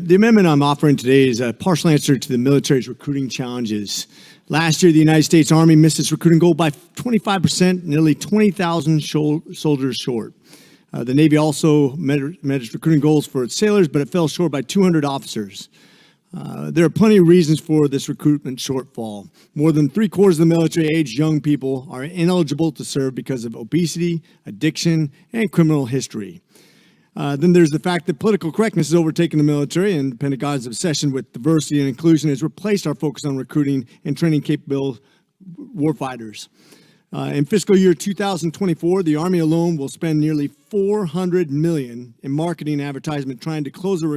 The amendment I'm offering today is a partial answer to the military's recruiting challenges. Last year, the United States Army missed its recruiting goal by 25%, nearly 20,000 soldiers short. The Navy also met its recruiting goals for its sailors, but it fell short by 200 officers. There are plenty of reasons for this recruitment shortfall. More than 3/4 of the military-aged young people are ineligible to serve because of obesity, addiction, and criminal history. Then there's the fact that political correctness has overtaken the military, and the Pentagon's obsession with diversity and inclusion has replaced our focus on recruiting and training capable warfighters. In fiscal year 2024, the Army alone will spend nearly $400 million in marketing and advertisement trying to close the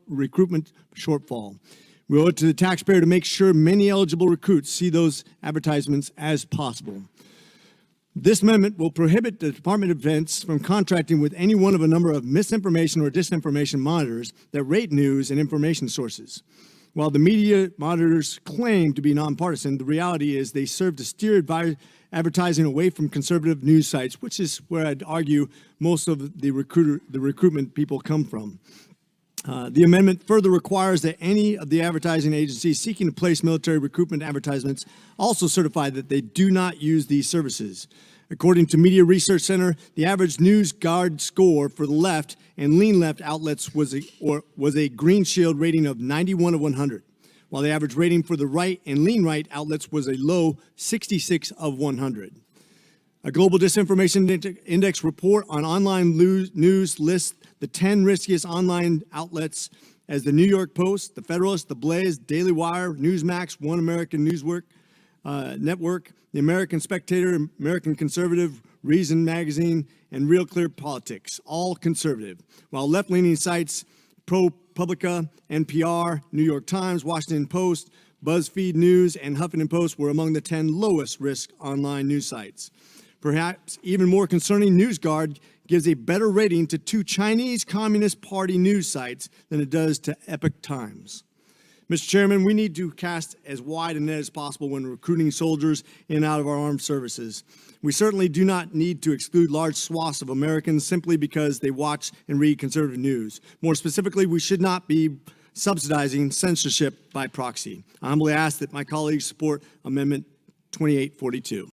recruitment shortfall. We owe it to the taxpayer to make sure many eligible recruits see those advertisements as possible. This amendment will prohibit the Department of Defense from contracting with any one of a number of misinformation or disinformation monitors that rate news and information sources. While the media monitors claim to be nonpartisan, the reality is they serve to steer advertising away from conservative news sites, which is where I'd argue most of the recruitment people come from. The amendment further requires that any of the advertising agencies seeking to place military recruitment advertisements also certify that they do not use these services. According to Media Research Center, the average News Guard score for the left and lean left outlets was a Green Shield rating of 91 of 100, while the average rating for the right and lean right outlets was a low 66 of 100. A global disinformation index report on online news lists the 10 riskiest online outlets as the New York Post, the Federalist, the Blaze, Daily Wire, Newsmax, One American Network, the American Spectator, American Conservative, Reason Magazine, and Real Clear Politics, all conservative, while left-leaning sites ProPublica, NPR, New York Times, Washington Post, BuzzFeed News, and Huffington Post were among the 10 lowest risk online news sites. Perhaps even more concerning, NewsGuard gives a better rating to 2 Chinese Communist Party news sites than it does to Epoch Times. Mr. Chairman, we need to cast as wide a net as possible when recruiting soldiers in and out of our armed services. We certainly do not need to exclude large swaths of Americans simply because they watch and read conservative news. More specifically, we should not be subsidizing censorship by proxy. I humbly ask that my colleagues support Amendment 2842.